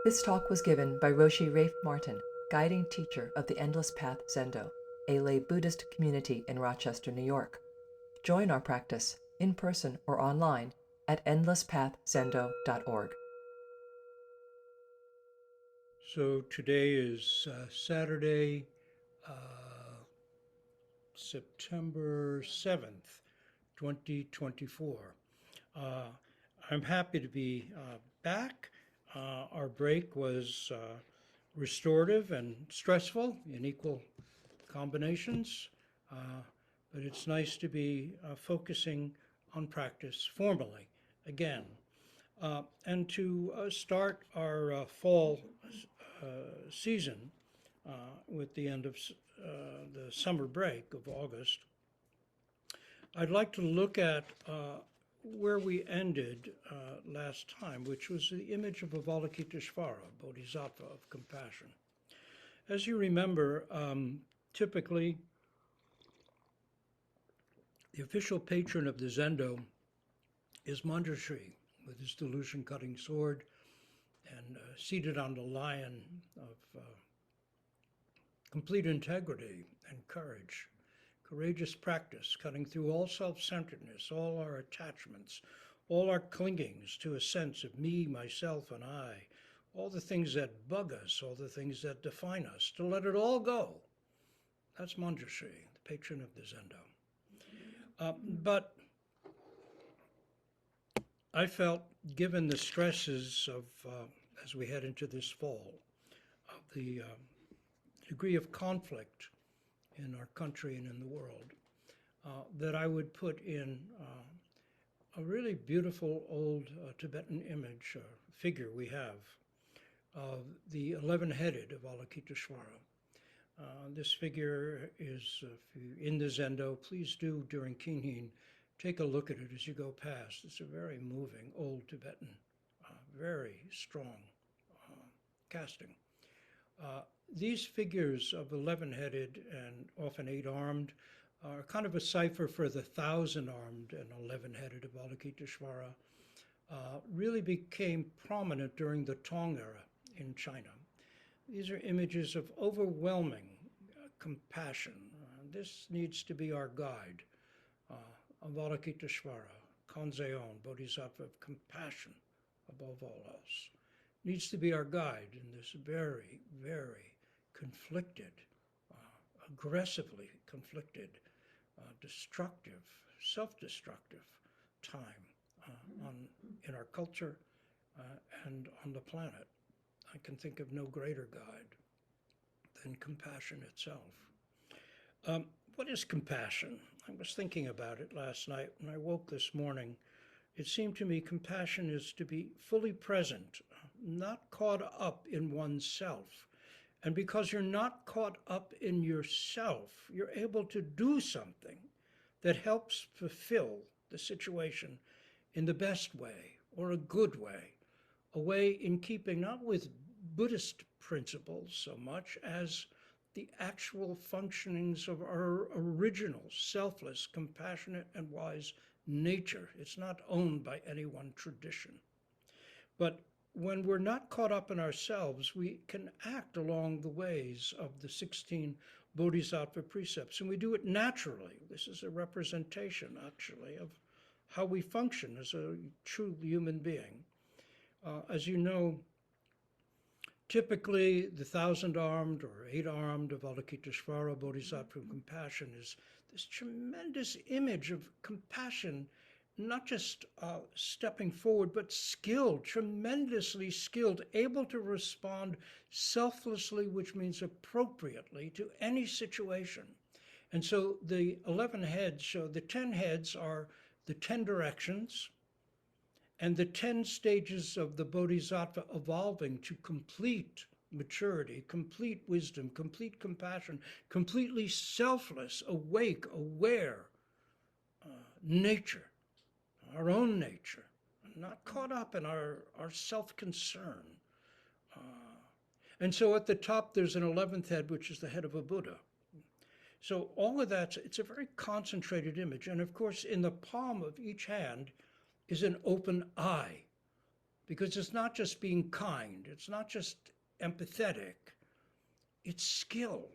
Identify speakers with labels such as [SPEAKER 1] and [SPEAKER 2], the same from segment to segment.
[SPEAKER 1] This talk was given by Roshi Rafe Martin, guiding teacher of the Endless Path Zendo, a lay Buddhist community in Rochester, New York. Join our practice, in person or online, at endlesspathzendo.org.
[SPEAKER 2] So today is Saturday, September 7th, 2024. I'm happy to be back. Our break was restorative and stressful in equal combinations, but it's nice to be focusing on practice formally again. And to start our fall season with the end of the summer break of August, I'd like to look at where we ended last time, which was the image of Avalokiteshvara, Bodhisattva of Compassion. As you remember, typically the official patron of the Zendo is Manjushri, with his delusion-cutting sword and seated on the lion of complete integrity and courage, courageous practice, cutting through all self-centeredness, all our attachments, all our clingings to a sense of me, myself, and I, all the things that bug us, all the things that define us, to let it all go. That's Manjushri, the patron of the Zendo. But I felt, given the stresses of, as we head into this fall, of the degree of conflict in our country and in the world, that I would put in a really beautiful old Tibetan image, figure we have, of the 11-headed Avalokiteshvara. This figure is, if you're in the Zendo, please do during Kinhin, take a look at it as you go past. It's a very moving old Tibetan, very strong casting. These figures of 11-headed and often 8-armed are kind of a cipher for the 1,000-armed and 11-headed Avalokiteshvara. Really became prominent during the Tang era in China. These are images of overwhelming compassion. This needs to be our guide. Avalokiteshvara, Kanzeon, Bodhisattva of Compassion, above all else, needs to be our guide in this very, very conflicted, aggressively conflicted, destructive, self-destructive time in our culture and on the planet. I can think of no greater guide than compassion itself. What is compassion? I was thinking about it last night. When I woke this morning, it seemed to me compassion is to be fully present, not caught up in oneself. And because you're not caught up in yourself, you're able to do something that helps fulfill the situation in the best way or a good way, a way in keeping not with Buddhist principles so much as the actual functionings of our original, selfless, compassionate, and wise nature. It's not owned by any one tradition. But when we're not caught up in ourselves, we can act along the ways of the 16 Bodhisattva precepts, and we do it naturally. This is a representation, actually, of how we function as a true human being. As you know, typically, the 1,000-armed or 8-armed Avalokiteshvara Bodhisattva of Compassion is this tremendous image of compassion, not just stepping forward, but skilled, tremendously skilled, able to respond selflessly, which means appropriately, to any situation. And so the 11 heads show, the 10 heads are the 10 directions, and the 10 stages of the Bodhisattva evolving to complete maturity, complete wisdom, complete compassion, completely selfless, awake, aware nature, our own nature, not caught up in our self-concern. And so at the top, there's an 11th head, which is the head of a Buddha. So all of that, it's a very concentrated image. And of course, in the palm of each hand is an open eye, because it's not just being kind, it's not just empathetic, it's skill.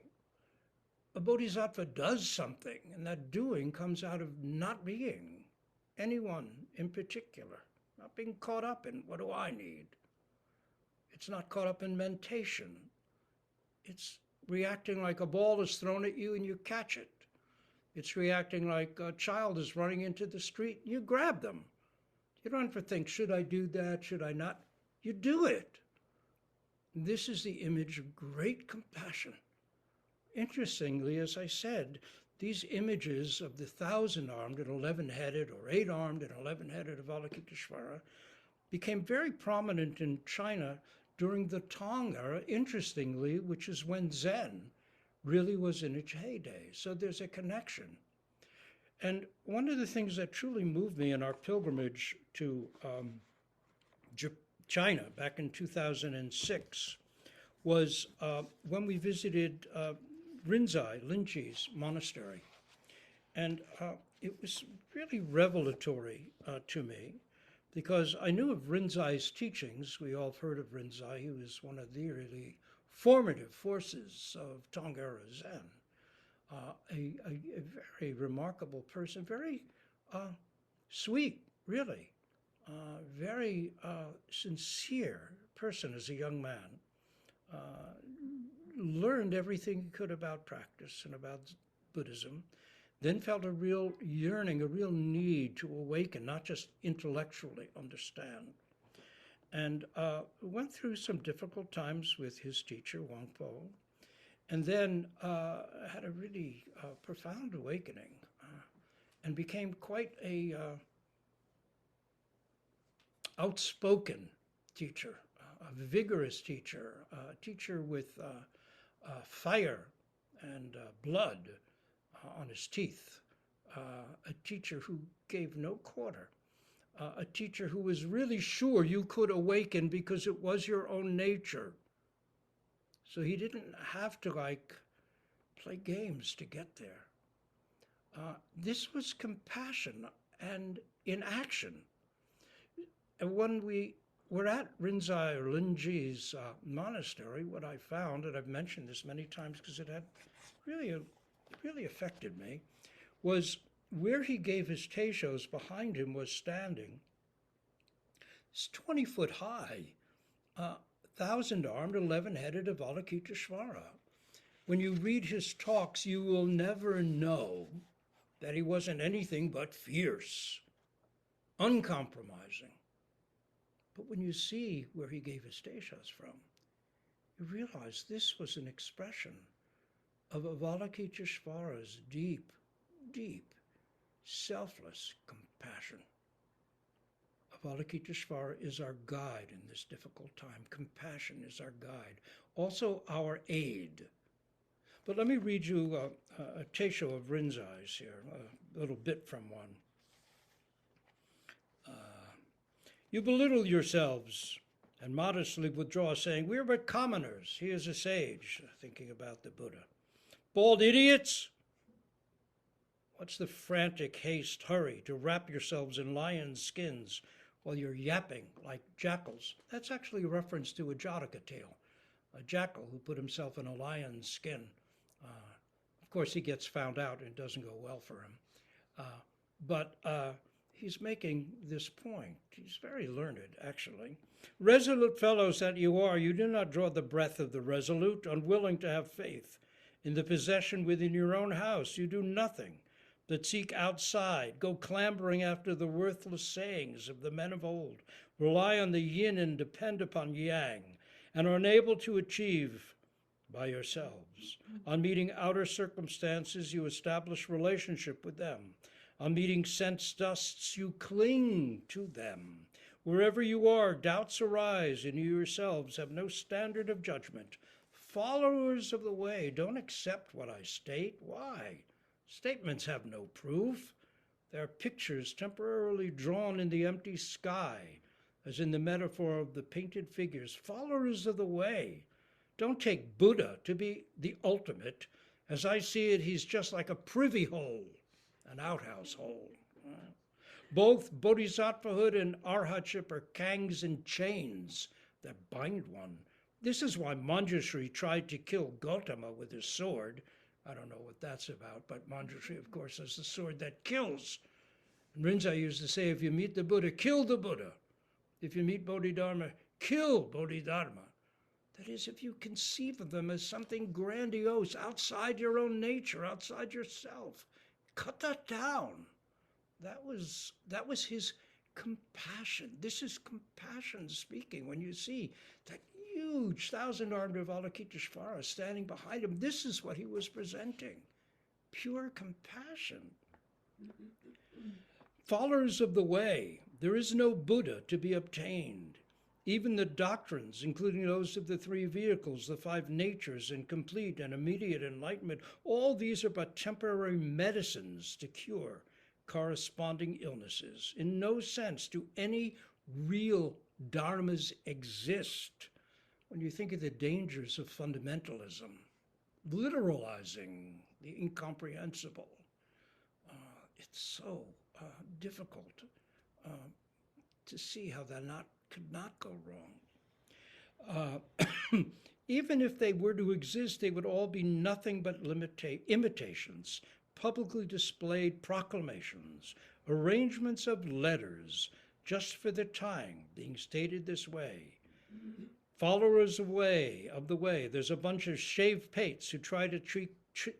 [SPEAKER 2] A bodhisattva does something, and that doing comes out of not being anyone in particular, not being caught up in what do I need. It's not caught up in mentation. It's reacting like a ball is thrown at you and you catch it. It's reacting like a child is running into the street and you grab them. You don't ever think, should I do that? Should I not? You do it. This is the image of great compassion. Interestingly, as I said, these images of the 1,000-armed and 11-headed or 8-armed and 11-headed Avalokiteshvara became very prominent in China during the Tang era, interestingly, which is when Zen really was in its heyday. So there's a connection. And one of the things that truly moved me in our pilgrimage to China back in 2006 was when we visited Rinzai, Linji's monastery. And it was really revelatory to me because I knew of Rinzai's teachings. We all have heard of Rinzai. He was one of the really formative forces of Tang-era Zen. A very remarkable person, very sweet, really, very sincere person as a young man. Learned everything he could about practice and about Buddhism, then felt a real yearning, a real need to awaken, not just intellectually understand. And went through some difficult times with his teacher, Wangpo, and then had a really profound awakening and became quite a outspoken teacher, a vigorous teacher, a teacher with fire and blood on his teeth, a teacher who gave no quarter, a teacher who was really sure you could awaken because it was your own nature. So he didn't have to play games to get there. This was compassion and in action. And when we were at Rinzai or Linji's monastery, what I found, and I've mentioned this many times because it had really affected me, was where he gave his teishos, behind him was standing, it's 20 foot high, 1,000-armed, 11-headed Avalokiteshvara. When you read his talks, you will never know that he wasn't anything but fierce, uncompromising. But when you see where he gave his teishos from, you realize this was an expression of Avalokiteshvara's deep, deep, selfless compassion. Avalokiteshvara is our guide in this difficult time. Compassion is our guide, also our aid. But let me read you a teisho of Rinzai's here, a little bit from one. You belittle yourselves and modestly withdraw, saying, we are but commoners. He is a sage, thinking about the Buddha. Bald idiots! What's the frantic haste, hurry to wrap yourselves in lions' skins while you're yapping like jackals? That's actually a reference to a Jataka tale, a jackal who put himself in a lion's skin. Of course, he gets found out and it doesn't go well for him. But he's making this point. He's very learned, actually. Resolute fellows that you are, you do not draw the breath of the resolute, unwilling to have faith in the possession within your own house. You do nothing but seek outside, go clambering after the worthless sayings of the men of old, rely on the yin and depend upon yang, and are unable to achieve by yourselves. On meeting outer circumstances, you establish relationship with them. On meeting sense dusts, you cling to them. Wherever you are, doubts arise, and you yourselves have no standard of judgment. Followers of the way, don't accept what I state. Why? Statements have no proof. They are pictures temporarily drawn in the empty sky, as in the metaphor of the painted figures. Followers of the way, don't take Buddha to be the ultimate. As I see it, he's just like a privy hole, an outhouse hole. Both bodhisattvahood and arhatship are kangs and chains that bind one. This is why Manjushri tried to kill Gautama with his sword. I don't know what that's about, but Manjushri, of course, is the sword that kills. And Rinzai used to say, if you meet the Buddha, kill the Buddha. If you meet Bodhidharma, kill Bodhidharma. That is, if you conceive of them as something grandiose, outside your own nature, outside yourself, cut that down. That was his compassion. This is compassion speaking. When you see that huge 1,000-armed Avalokiteshvara standing behind him, this is what he was presenting. Pure compassion. Followers of the way, there is no Buddha to be obtained. Even the doctrines, including those of the three vehicles, the five natures, and complete and immediate enlightenment, all these are but temporary medicines to cure corresponding illnesses. In no sense do any real dharmas exist. When you think of the dangers of fundamentalism, literalizing the incomprehensible, it's so difficult to see how that could not go wrong. Even if they were to exist, they would all be nothing but imitations, publicly displayed proclamations, arrangements of letters, just for the time, being stated this way. Followers of the way, there's a bunch of shaved pates who try to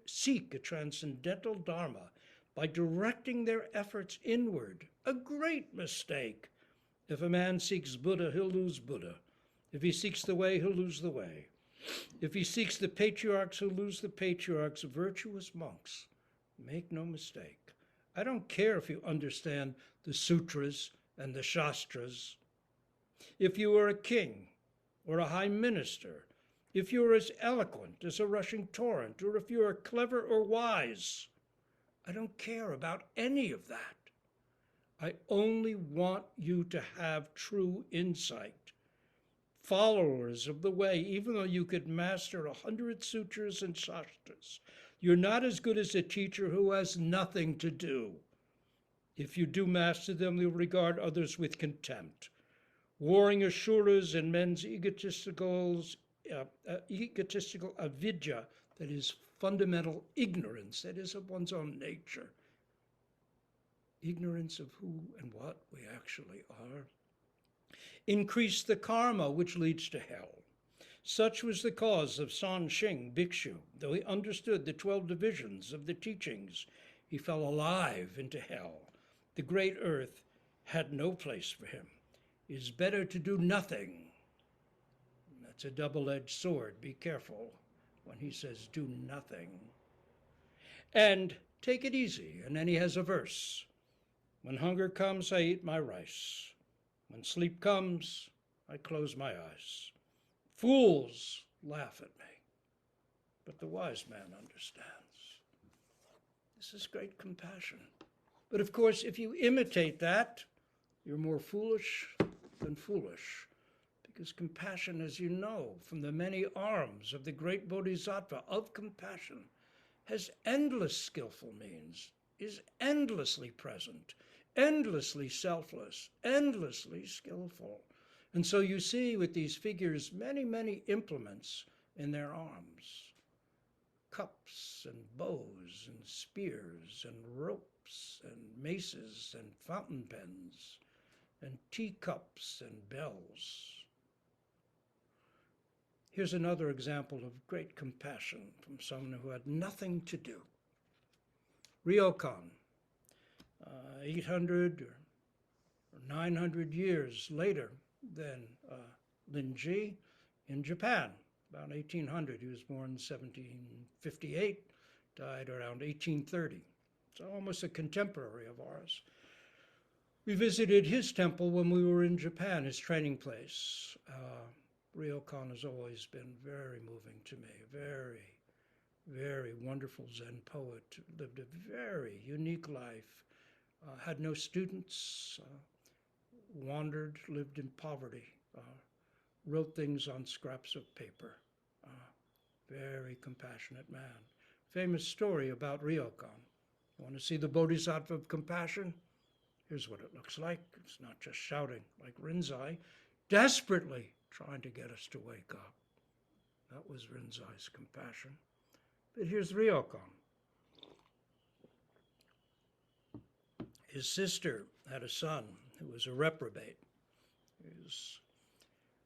[SPEAKER 2] seek a transcendental dharma by directing their efforts inward. A great mistake. If a man seeks Buddha, he'll lose Buddha. If he seeks the way, he'll lose the way. If he seeks the patriarchs, he'll lose the patriarchs, virtuous monks. Make no mistake. I don't care if you understand the sutras and the shastras. If you are a king or a high minister, if you are as eloquent as a rushing torrent, or if you are clever or wise, I don't care about any of that. I only want you to have true insight. Followers of the way, even though you could master 100 sutras and shastras, you're not as good as a teacher who has nothing to do. If you do master them, you'll regard others with contempt. Warring asuras and men's egotistical avidya, that is fundamental ignorance, that is of one's own nature. Ignorance of who and what we actually are. Increase the karma which leads to hell. Such was the cause of San Xing Bhikshu. Though he understood the 12 divisions of the teachings, he fell alive into hell. The great earth had no place for him. It is better to do nothing. That's a double-edged sword. Be careful when he says do nothing. And take it easy. And then he has a verse. When hunger comes, I eat my rice. When sleep comes, I close my eyes. Fools laugh at me, but the wise man understands. This is great compassion. But of course, if you imitate that, you're more foolish than foolish, because compassion, as you know, from the many arms of the great Bodhisattva of compassion, has endless skillful means, is endlessly present, endlessly selfless, endlessly skillful. And so you see with these figures many, many implements in their arms. Cups and bows and spears and ropes and maces and fountain pens and teacups and bells. Here's another example of great compassion from someone who had nothing to do. Ryokan, 800 or 900 years later than Linji in Japan, about 1800. He was born in 1758, died around 1830. So almost a contemporary of ours. We visited his temple when we were in Japan, his training place. Ryokan has always been very moving to me, very, very wonderful Zen poet, lived a very unique life, had no students, wandered, lived in poverty, wrote things on scraps of paper. Very compassionate man. Famous story about Ryokan. Want to see the Bodhisattva of Compassion? Here's what it looks like. It's not just shouting like Rinzai, desperately trying to get us to wake up. That was Rinzai's compassion. But here's Ryokan. His sister had a son who was a reprobate. He was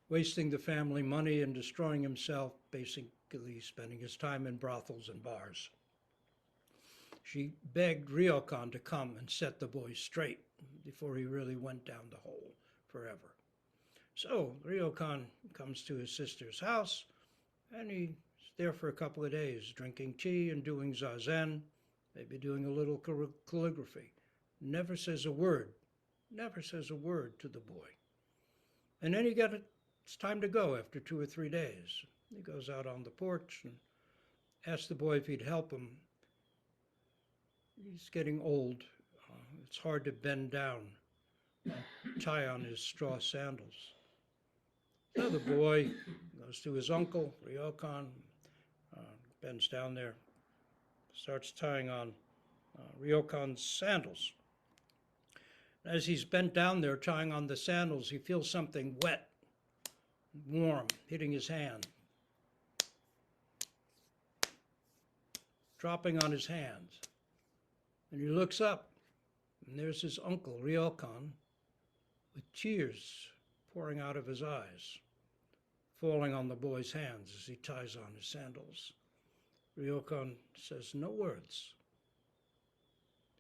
[SPEAKER 2] wasting the family money and destroying himself, basically spending his time in brothels and bars. She begged Ryokan to come and set the boy straight before he really went down the hole forever. So Ryokan comes to his sister's house, and he's there for a couple of days, drinking tea and doing zazen, maybe doing a little calligraphy. Never says a word to the boy. And then it's time to go after 2 or 3 days. He goes out on the porch and asks the boy if he'd help him. He's getting old. It's hard to bend down and tie on his straw sandals. So the boy goes to his uncle, Ryokan, bends down there, starts tying on Ryokan's sandals. As he's bent down there tying on the sandals, he feels something wet, warm, hitting his hand, dropping on his hands. And he looks up, and there's his uncle, Ryokan, with tears pouring out of his eyes, falling on the boy's hands as he ties on his sandals. Ryokan says no words.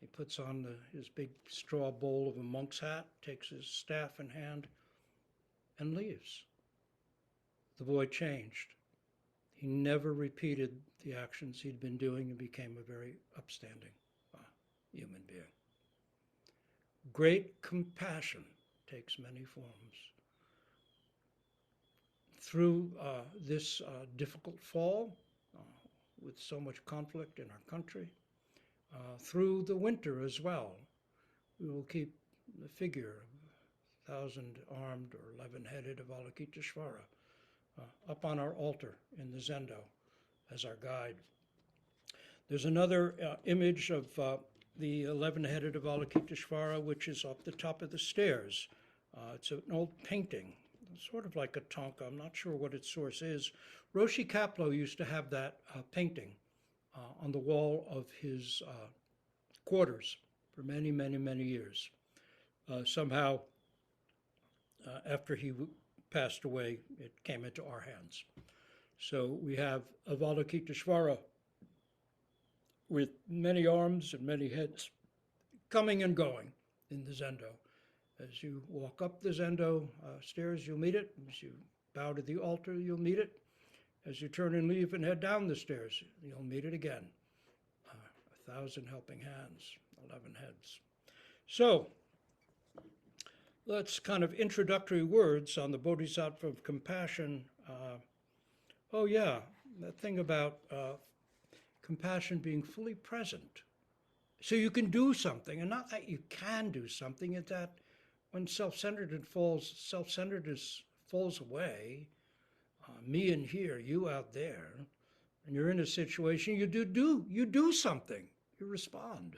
[SPEAKER 2] He puts on his big straw bowl of a monk's hat, takes his staff in hand, and leaves. The boy changed. He never repeated the actions he'd been doing and became a very upstanding human being. Great compassion takes many forms. Through this difficult fall, with so much conflict in our country, through the winter as well, we will keep the figure of 1,000-armed or 11-headed Avalokiteshvara up on our altar in the Zendo as our guide. There's another image of the 11-headed Avalokiteshvara, which is up the top of the stairs. It's an old painting, sort of like a Tonka. I'm not sure what its source is. Roshi Kapleau used to have that painting on the wall of his quarters for many, many, many years. Somehow, after he passed away, it came into our hands. So we have Avalokiteshvara with many arms and many heads coming and going in the Zendo. As you walk up the Zendo stairs, you'll meet it. As you bow to the altar, you'll meet it. As you turn and leave and head down the stairs, you'll meet it again. 1,000 helping hands, 11 heads. So let's kind of introductory words on the Bodhisattva of Compassion. That thing about compassion being fully present. So you can do something, and not that you can do something, it's that when self-centeredness falls away, me in here, you out there, and you're in a situation, you do something, you respond.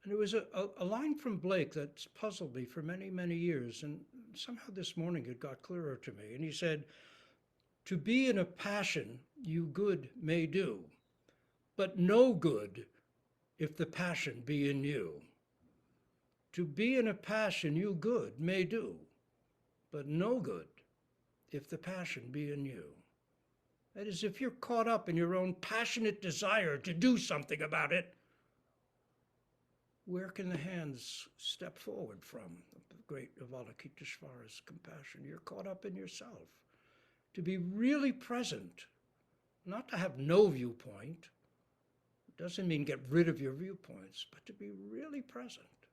[SPEAKER 2] And there was a line from Blake that's puzzled me for many, many years, and somehow this morning it got clearer to me. And he said, "To be in a passion you good may do, but no good if the passion be in you. To be in a passion you good may do, but no good if the passion be in you." That is, if you're caught up in your own passionate desire to do something about it, where can the hands step forward from? The great Avalokiteshvara's compassion. You're caught up in yourself. To be really present, not to have no viewpoint, doesn't mean get rid of your viewpoints, but to be really present.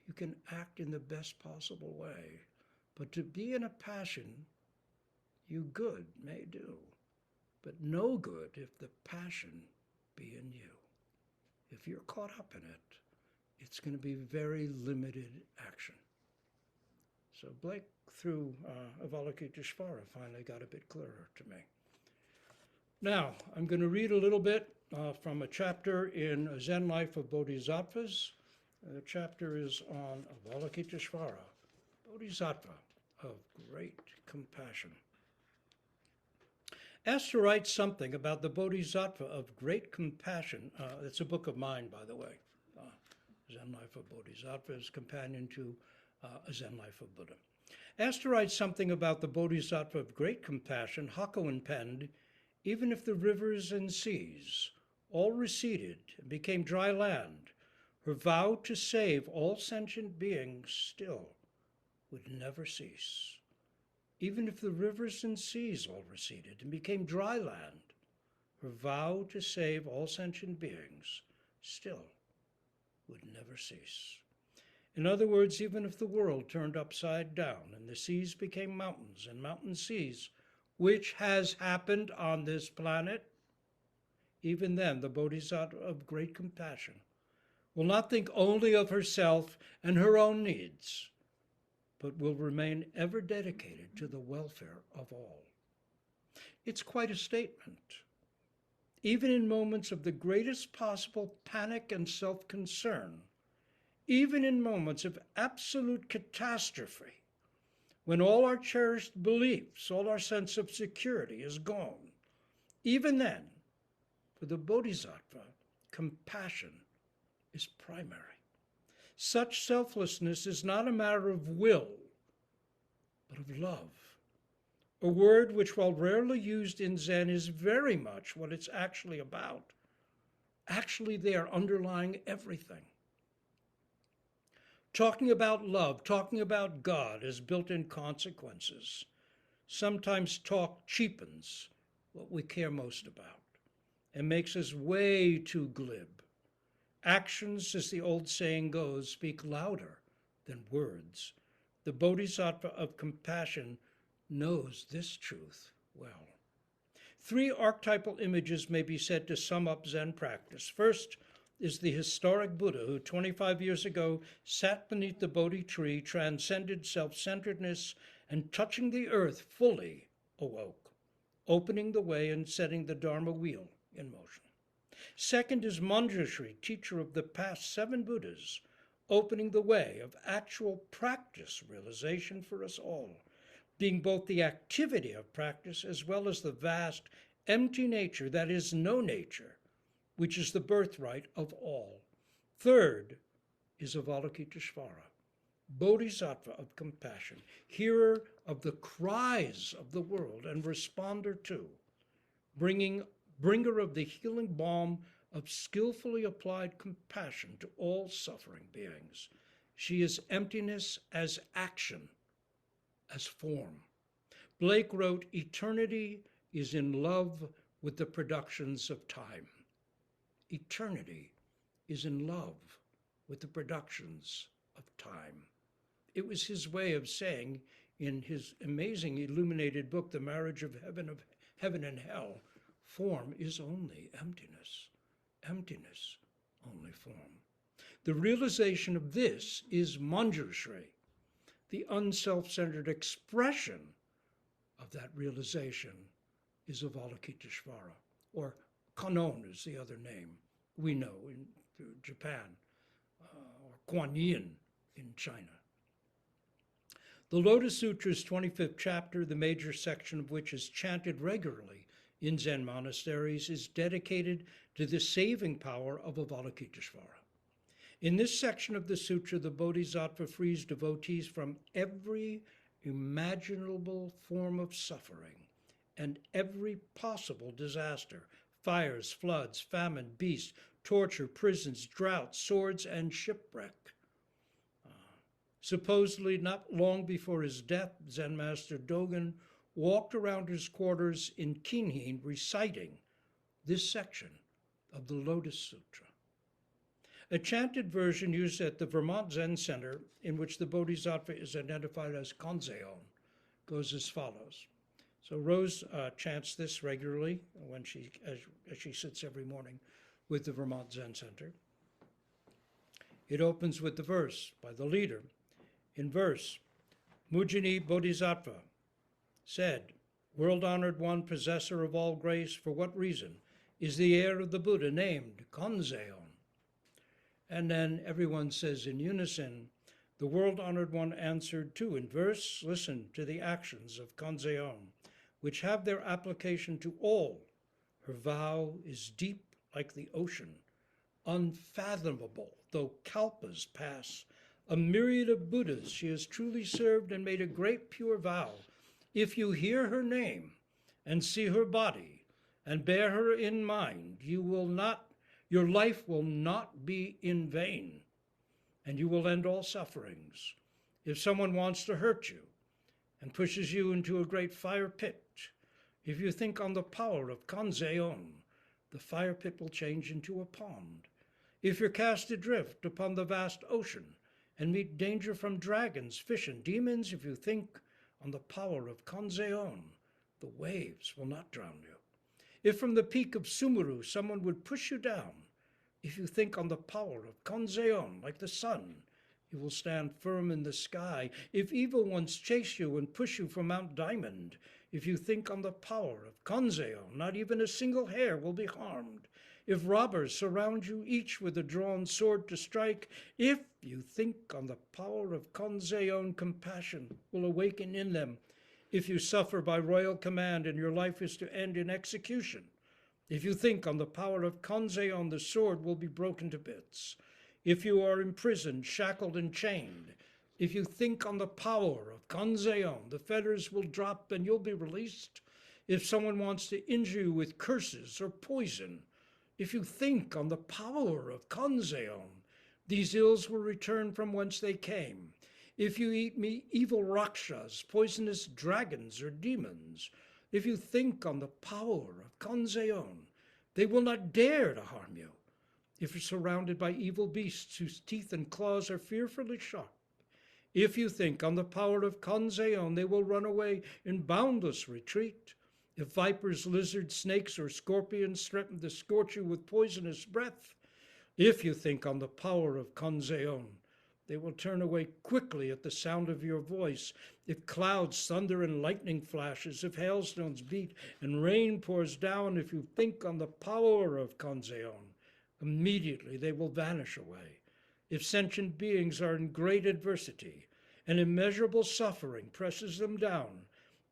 [SPEAKER 2] You can act in the best possible way, but to be in a passion, you good may do, but no good if the passion be in you. If you're caught up in it, it's going to be very limited action. So Blake, through Avalokiteshvara, finally got a bit clearer to me. Now, I'm going to read a little bit from a chapter in A Zen Life of Bodhisattvas. The chapter is on Avalokiteshvara, Bodhisattva of Great Compassion. Asked to write something about the Bodhisattva of Great Compassion. It's a book of mine, by the way. Zen Life of Bodhisattva is companion to A Zen Life of Buddha. Asked to write something about the Bodhisattva of Great Compassion, Hakuin penned, "Even if the rivers and seas all receded and became dry land, her vow to save all sentient beings still would never cease. Even if the rivers and seas all receded and became dry land, her vow to save all sentient beings still would never cease." In other words, even if the world turned upside down and the seas became mountains and mountain seas, which has happened on this planet, even then the Bodhisattva of Great Compassion will not think only of herself and her own needs, but will remain ever dedicated to the welfare of all. It's quite a statement. Even in moments of the greatest possible panic and self-concern, even in moments of absolute catastrophe, when all our cherished beliefs, all our sense of security is gone, even then, for the Bodhisattva, compassion is primary. Such selflessness is not a matter of will, but of love, a word which, while rarely used in Zen, is very much what it's actually about. Actually, they are underlying everything. Talking about love, talking about God as built-in consequences. Sometimes talk cheapens what we care most about and makes us way too glib. Actions, as the old saying goes, speak louder than words. The Bodhisattva of Compassion knows this truth well. 3 archetypal images may be said to sum up Zen practice. First is the historic Buddha who 25 years ago sat beneath the Bodhi tree, transcended self-centeredness, and touching the earth fully awoke, opening the way and setting the Dharma wheel in motion. Second is Manjushri, teacher of the past 7 Buddhas, opening the way of actual practice realization for us all, being both the activity of practice as well as the vast, empty nature that is no nature, which is the birthright of all. Third is Avalokiteshvara, Bodhisattva of Compassion, hearer of the cries of the world and responder to, bringer of the healing balm of skillfully applied compassion to all suffering beings. She is emptiness as action, as form. Blake wrote, "Eternity is in love with the productions of time." Eternity is in love with the productions of time. It was his way of saying in his amazing illuminated book, The Marriage of Heaven and Hell, form is only emptiness, emptiness only form. The realization of this is Manjushri. The unself-centered expression of that realization is Avalokiteshvara, or Kanon is the other name we know in Japan, or Kuan Yin in China. The Lotus Sutra's 25th chapter, the major section of which is chanted regularly in Zen monasteries, is dedicated to the saving power of Avalokiteshvara. In this section of the sutra, the Bodhisattva frees devotees from every imaginable form of suffering and every possible disaster: fires, floods, famine, beasts, torture, prisons, droughts, swords, and shipwreck. Supposedly not long before his death, Zen Master Dogen walked around his quarters in Kinhin reciting this section of the Lotus Sutra. A chanted version used at the Vermont Zen Center, in which the Bodhisattva is identified as Kanzeon, goes as follows. So Rose chants this regularly when as she sits every morning with the Vermont Zen Center. It opens with the verse by the leader. In verse, Mujini Bodhisattva said, "World-honored one, possessor of all grace, for what reason is the heir of the Buddha named Kanzeon?" And then everyone says in unison, the world-honored one answered too in verse, listen to the actions of Kanzeon, which have their application to all. Her vow is deep like the ocean, unfathomable though kalpas pass. A myriad of Buddhas she has truly served and made a great pure vow. If you hear her name and see her body and bear her in mind, your life will not be in vain, and you will end all sufferings. If someone wants to hurt you and pushes you into a great fire pit, if you think on the power of Kanzeon, the fire pit will change into a pond. If you're cast adrift upon the vast ocean and meet danger from dragons, fish, and demons, if you think on the power of Kanzeon, the waves will not drown you. If from the peak of Sumuru someone would push you down, if you think on the power of Kanzeon like the sun, you will stand firm in the sky. If evil ones chase you and push you from Mount Diamond, if you think on the power of Kanzeon, not even a single hair will be harmed. If robbers surround you, each with a drawn sword to strike, if you think on the power of Kanzeon, compassion will awaken in them. If you suffer by royal command and your life is to end in execution, if you think on the power of Kanzeon, the sword will be broken to bits. If you are imprisoned, shackled, and chained, if you think on the power of Kanzeon, the fetters will drop and you'll be released. If someone wants to injure you with curses or poison, if you think on the power of Kanzeon, these ills will return from whence they came. If you eat evil rakshas, poisonous dragons or demons, if you think on the power of Kanzeon, they will not dare to harm you. If you're surrounded by evil beasts whose teeth and claws are fearfully sharp, if you think on the power of Kanzeon, they will run away in boundless retreat. If vipers, lizards, snakes, or scorpions threaten to scorch you with poisonous breath, if you think on the power of Kanzeon, they will turn away quickly at the sound of your voice. If clouds thunder and lightning flashes, if hailstones beat and rain pours down, if you think on the power of Kanzeon, immediately they will vanish away. If sentient beings are in great adversity and immeasurable suffering presses them down,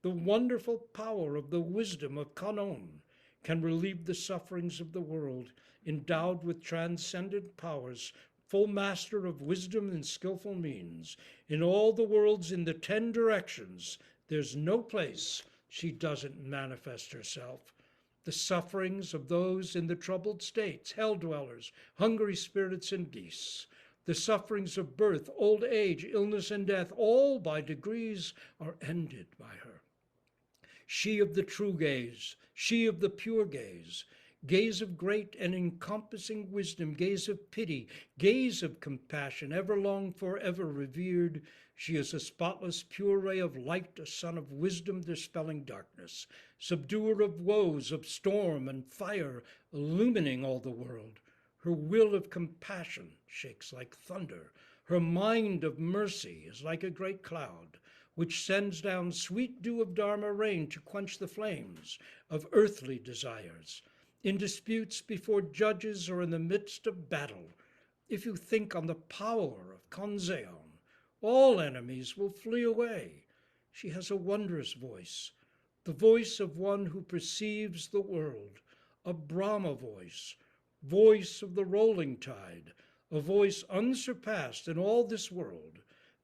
[SPEAKER 2] the wonderful power of the wisdom of Kanon can relieve the sufferings of the world. Endowed with transcendent powers, full master of wisdom and skillful means, in all the worlds in the 10 directions, there's no place she doesn't manifest herself. The sufferings of those in the troubled states, hell dwellers, hungry spirits, and geese, the sufferings of birth, old age, illness, and death, all by degrees are ended by her. She of the true gaze, she of the pure gaze, gaze of great and encompassing wisdom, gaze of pity, gaze of compassion, ever long, forever revered. She is a spotless, pure ray of light, a sun of wisdom dispelling darkness, subduer of woes, of storm and fire, illumining all the world. Her will of compassion shakes like thunder. Her mind of mercy is like a great cloud, which sends down sweet dew of Dharma rain to quench the flames of earthly desires. In disputes before judges or in the midst of battle, if you think on the power of Kanzeon, all enemies will flee away. She has a wondrous voice, the voice of one who perceives the world, a Brahma voice, voice of the rolling tide, a voice unsurpassed in all this world.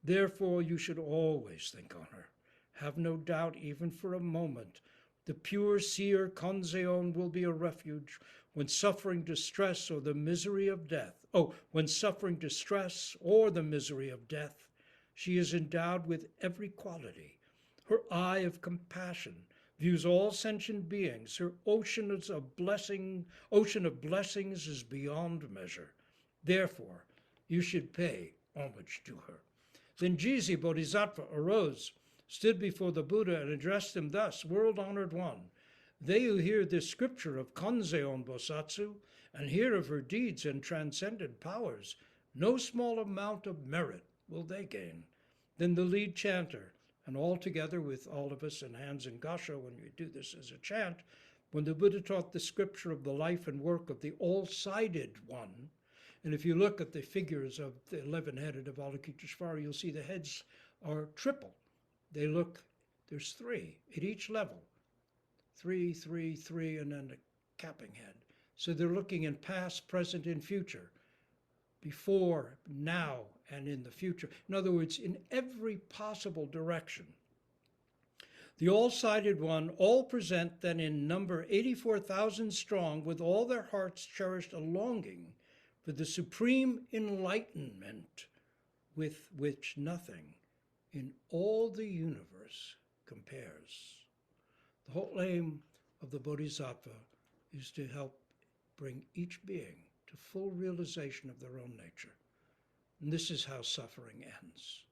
[SPEAKER 2] Therefore, you should always think on her. Have no doubt, even for a moment, the pure seer Kanzeon will be a refuge when suffering distress or the misery of death. When suffering distress or the misery of death, she is endowed with every quality. Her eye of compassion views all sentient beings. Her ocean of blessings is beyond measure. Therefore, you should pay homage to her. Then Jizi Bodhisattva arose, stood before the Buddha, and addressed him thus: World-honored one, they who hear this scripture of Kanzeon Bosatsu and hear of her deeds and transcendent powers, no small amount of merit will they gain. Then the lead chanter, and all together with all of us in hands in Gasho when we do this as a chant, when the Buddha taught the scripture of the life and work of the all-sided one, And if you look at the figures of the 11-headed Avalokiteshvara, you'll see the heads are triple. There's three at each level. 3, 3, 3, and then a capping head. So they're looking in past, present, and future. Before, now, and in the future. In other words, in every possible direction. The all-sided one, all present then in number 84,000 strong, with all their hearts cherished a longing for the supreme enlightenment with which nothing in all the universe compares. The whole aim of the Bodhisattva is to help bring each being to full realization of their own nature. And this is how suffering ends.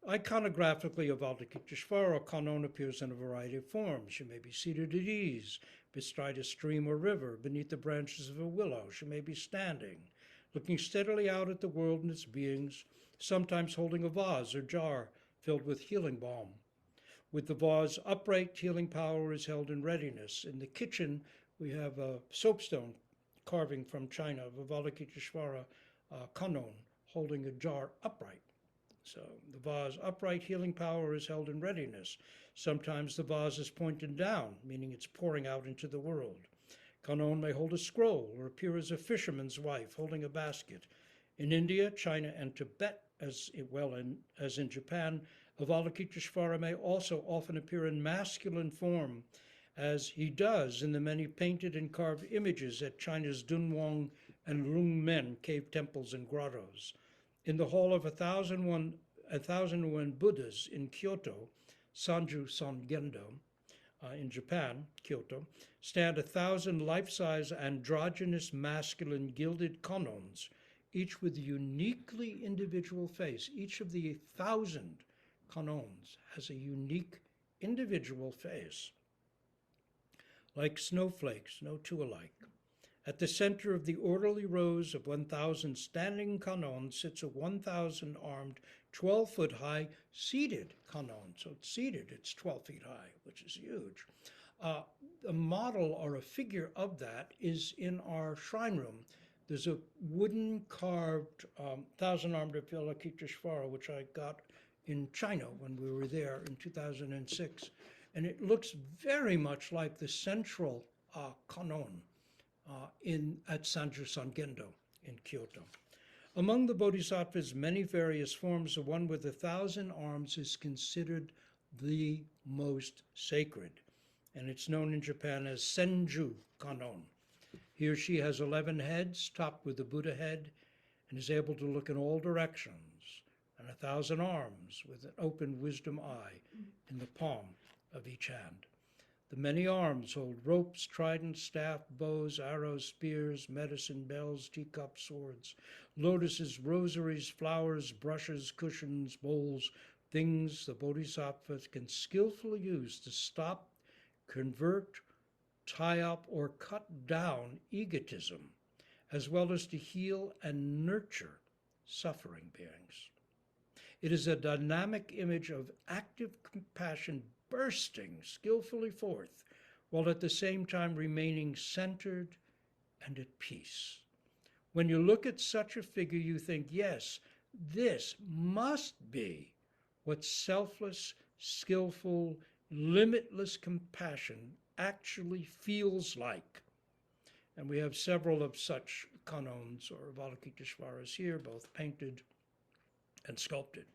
[SPEAKER 2] Iconographically, Avalokiteshvara Kannon appears in a variety of forms. She may be seated at ease, beside a stream or river, beneath the branches of a willow. She may be standing, looking steadily out at the world and its beings, sometimes holding a vase or jar filled with healing balm. With the vase upright, healing power is held in readiness. In the kitchen, we have a soapstone carving from China of Avalokiteshvara Kannon holding a jar upright. So the vase upright, healing power is held in readiness. Sometimes the vase is pointed down, meaning it's pouring out into the world. Kannon may hold a scroll or appear as a fisherman's wife holding a basket. In India, China, and Tibet, as well as in Japan, Avalokiteshvara may also often appear in masculine form, as he does in the many painted and carved images at China's Dunhuang and Lungmen cave temples and grottos. In the Hall of 1,001 Buddhas in Kyoto, Sanju Songendo, in Japan, Kyoto, stand 1,000 life-size androgynous masculine gilded kanons, each with a uniquely individual face. Each of the 1,000 kanons has a unique individual face. Like snowflakes, no two alike. At the center of the orderly rows of 1,000 standing kanons sits a 1,000-armed, 12-foot-high seated kanon. So it's seated, it's 12 feet high, which is huge. A model or a figure of that is in our shrine room. There's a wooden carved 1,000-armed Avalokiteshvara, which I got in China when we were there in 2006. And it looks very much like the central kanon at Sanju Songendo in Kyoto. Among the Bodhisattva's many various forms, the one with 1,000 arms is considered the most sacred, and it's known in Japan as Senju Kanon. He or she has 11 heads, topped with the Buddha head, and is able to look in all directions, and 1,000 arms with an open wisdom eye in the palm of each hand. The many arms hold ropes, tridents, staff, bows, arrows, spears, medicine bells, teacups, swords, lotuses, rosaries, flowers, brushes, cushions, bowls, things the Bodhisattvas can skillfully use to stop, convert, tie up, or cut down egotism, as well as to heal and nurture suffering beings. It is a dynamic image of active compassion bursting skillfully forth, while at the same time remaining centered and at peace. When you look at such a figure, you think, yes, this must be what selfless, skillful, limitless compassion actually feels like. And we have several of such kanons or Avalokiteshvaras here, both painted and sculpted.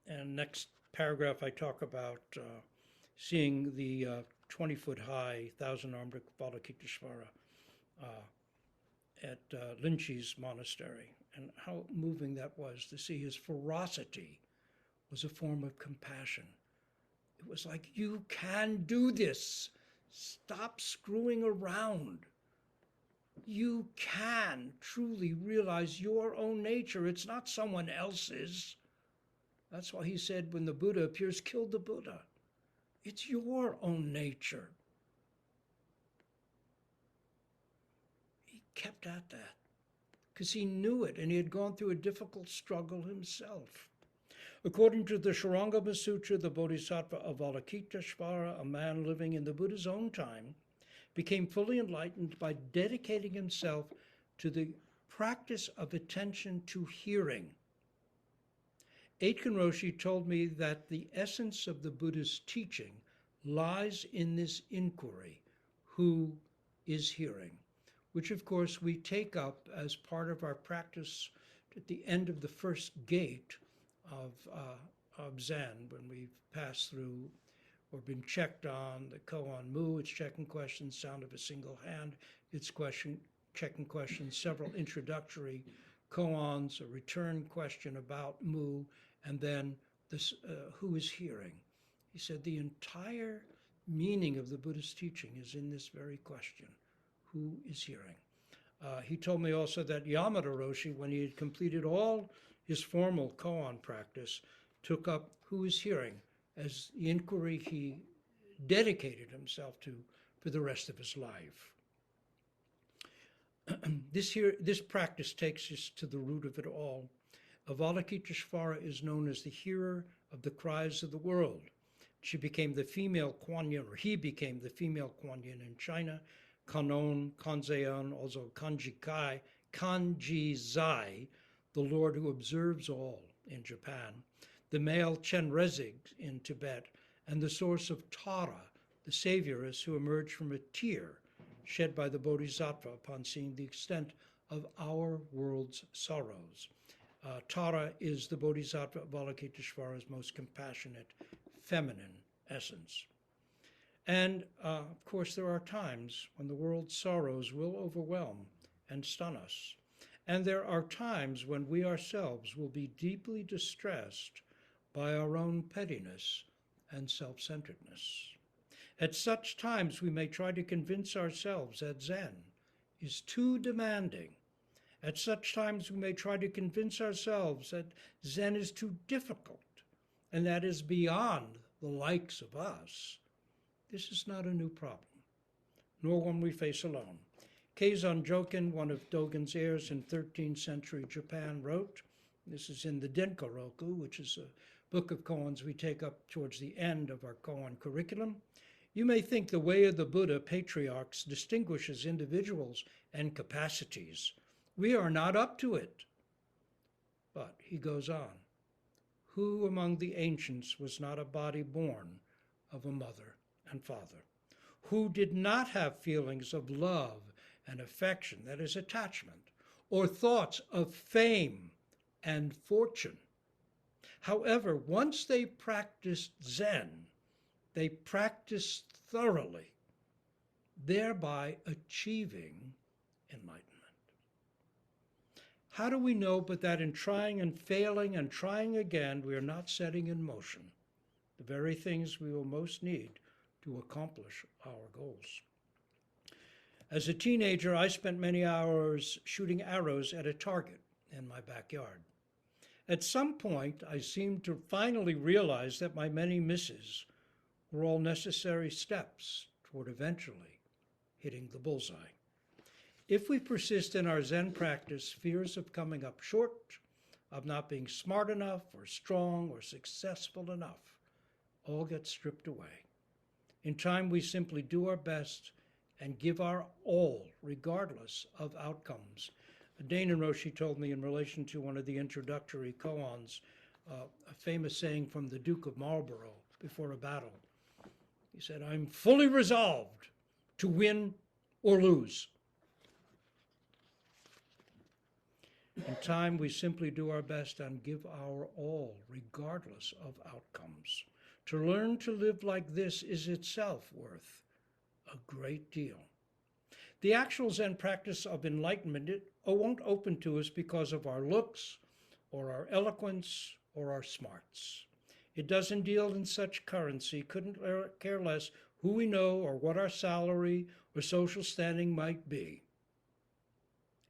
[SPEAKER 2] And next paragraph, I talk about seeing the 20-foot-high, 1,000-armed Avalokiteshvara at Linchi's monastery, and how moving that was to see his ferocity was a form of compassion. It was like, you can do this. Stop screwing around. You can truly realize your own nature. It's not someone else's. That's why he said when the Buddha appears, kill the Buddha. It's your own nature. He kept at that because he knew it and he had gone through a difficult struggle himself. According to the Shurangama Sutra, the Bodhisattva of Avalokiteshvara, a man living in the Buddha's own time, became fully enlightened by dedicating himself to the practice of attention to hearing. Aitken Roshi told me that the essence of the Buddha's teaching lies in this inquiry, who is hearing, which of course we take up as part of our practice at the end of the first gate of Zen, when we've passed through or been checked on the koan mu, it's checking questions, sound of a single hand, it's checking questions, several introductory koans, a return question about mu, and then this who is hearing. He said the entire meaning of the Buddhist teaching is in this very question, who is hearing. He told me also that Yamada Roshi, when he had completed all his formal koan practice, took up who is hearing as the inquiry he dedicated himself to for the rest of his life. This practice takes us to the root of it all. Avalokiteshvara is known as the hearer of the cries of the world. She became the female Kuan Yin, or he became the female Kuan Yin in China. Kanon, Kanzeon, also Kanji Zai, the Lord who observes all in Japan. The male Chenrezig in Tibet, and the source of Tara, the savioress who emerged from a tear shed by the Bodhisattva upon seeing the extent of our world's sorrows. Tara is the Bodhisattva Avalokiteshvara's most compassionate, feminine essence. And of course, there are times when the world's sorrows will overwhelm and stun us. And there are times when we ourselves will be deeply distressed by our own pettiness and self-centeredness. At such times, we may try to convince ourselves that Zen is too demanding. At such times, we may try to convince ourselves that Zen is too difficult and that is beyond the likes of us. This is not a new problem, nor one we face alone. Keizan Jokin, one of Dogen's heirs in 13th century Japan, wrote, this is in the Denkoroku, which is a book of koans we take up towards the end of our koan curriculum. You may think the way of the Buddha patriarchs distinguishes individuals and capacities. We are not up to it. But he goes on, who among the ancients was not a body born of a mother and father? Who did not have feelings of love and affection, that is attachment, or thoughts of fame and fortune? However, once they practiced Zen, they practiced thoroughly, thereby achieving enlightenment. How do we know but that in trying and failing and trying again, we are not setting in motion the very things we will most need to accomplish our goals? As a teenager, I spent many hours shooting arrows at a target in my backyard. At some point, I seemed to finally realize that my many misses were all necessary steps toward eventually hitting the bullseye. If we persist in our Zen practice, fears of coming up short, of not being smart enough or strong or successful enough, all get stripped away. In time, we simply do our best and give our all, regardless of outcomes. Dana Roshi told me in relation to one of the introductory koans, a famous saying from the Duke of Marlborough before a battle. He said, I'm fully resolved to win or lose. In time, we simply do our best and give our all, regardless of outcomes. To learn to live like this is itself worth a great deal. The actual Zen practice of enlightenment, it won't open to us because of our looks or our eloquence or our smarts. It doesn't deal in such currency, couldn't care less who we know or what our salary or social standing might be.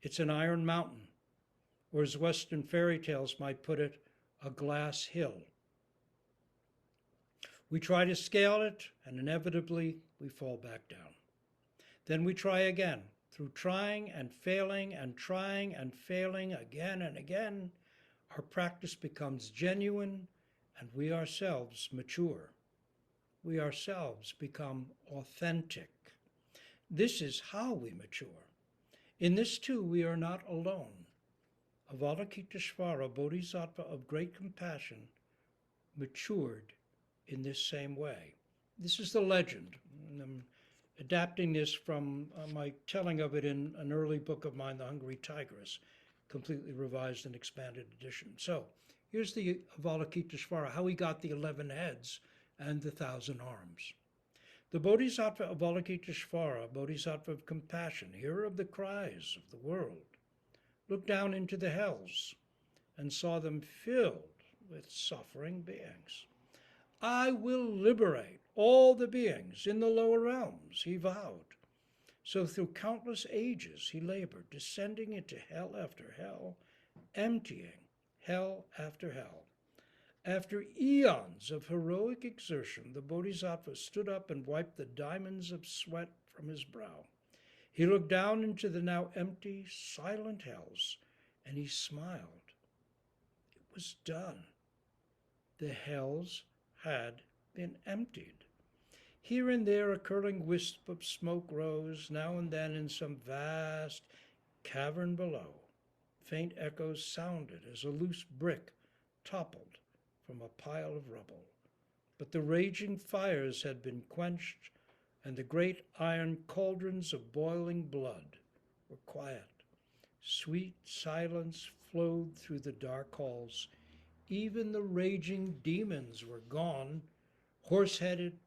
[SPEAKER 2] It's an iron mountain, or as Western fairy tales might put it, a glass hill. We try to scale it, and inevitably we fall back down. Then we try again. Through trying and failing and trying and failing again and again, our practice becomes genuine and we ourselves mature. We ourselves become authentic. This is how we mature. In this too, we are not alone. Avalokiteshvara, Bodhisattva of Great Compassion, matured in this same way. This is the legend. I'm adapting this from my telling of it in an early book of mine, The Hungry Tigress, completely revised and expanded edition. So here's the Avalokiteshvara, how he got the 11 heads and the 1,000 arms. The Bodhisattva Avalokiteshvara, Bodhisattva of Compassion, hearer of the cries of the world, looked down into the hells and saw them filled with suffering beings. I will liberate all the beings in the lower realms, he vowed. So through countless ages he labored, descending into hell after hell, emptying hell after hell. After eons of heroic exertion, the Bodhisattva stood up and wiped the diamonds of sweat from his brow. He looked down into the now empty, silent hells, and he smiled. It was done. The hells had been emptied. Here and there a curling wisp of smoke rose, now and then in some vast cavern below. Faint echoes sounded as a loose brick toppled from a pile of rubble. But the raging fires had been quenched, and the great iron cauldrons of boiling blood were quiet. Sweet silence flowed through the dark halls. Even the raging demons were gone, horse-headed,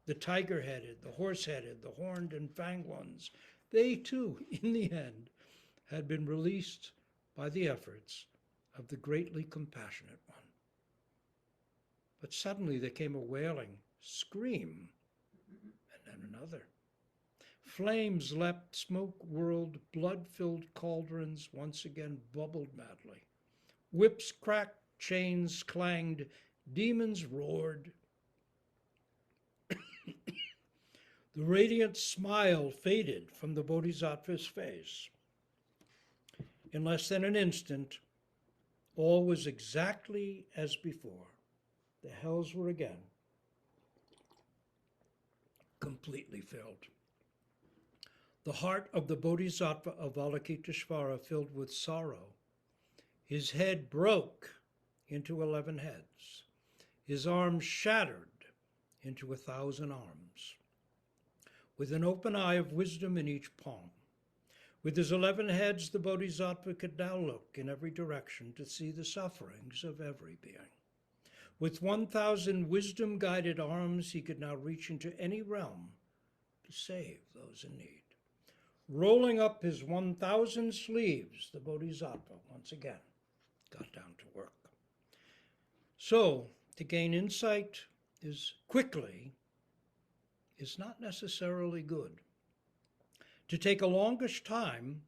[SPEAKER 2] the tiger-headed, the horse-headed, the horned and fanged ones. They too, in the end, had been released by the efforts of the greatly compassionate one. But suddenly there came a wailing scream, and then another. Flames leapt, smoke whirled, blood-filled cauldrons once again bubbled madly. Whips cracked, chains clanged, demons roared. The radiant smile faded from the Bodhisattva's face. In less than an instant, all was exactly as before. The hells were again completely filled. The heart of the Bodhisattva of Avalokiteshvara filled with sorrow. His head broke into 11 heads. His arms shattered into 1,000 arms. With an open eye of wisdom in each palm, with his 11 heads, the Bodhisattva could now look in every direction to see the sufferings of every being. With 1,000 wisdom-guided arms, he could now reach into any realm to save those in need. Rolling up his 1,000 sleeves, the Bodhisattva once again got down to work. So, to gain insight quickly is not necessarily good. To take a longish time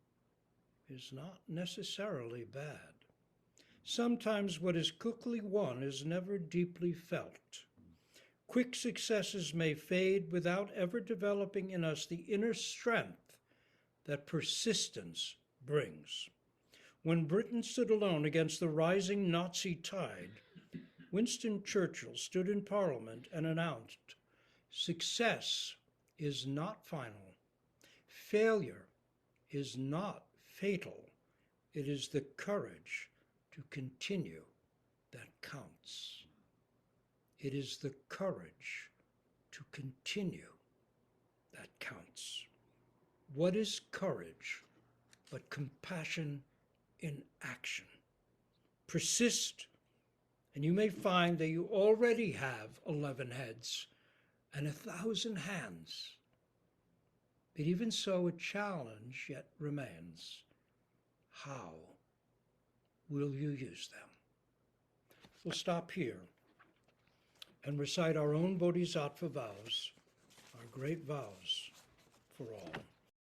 [SPEAKER 2] is not necessarily bad. Sometimes what is quickly won is never deeply felt. Quick successes may fade without ever developing in us the inner strength that persistence brings. When Britain stood alone against the rising Nazi tide, Winston Churchill stood in Parliament and announced, "Success is not final. Failure is not fatal. It is the courage to continue that counts." It is the courage to continue that counts. What is courage but compassion in action? Persist, and you may find that you already have 11 heads and 1,000 hands. But even so, a challenge yet remains. How will you use them? We'll stop here and recite our own Bodhisattva vows, our great vows for all.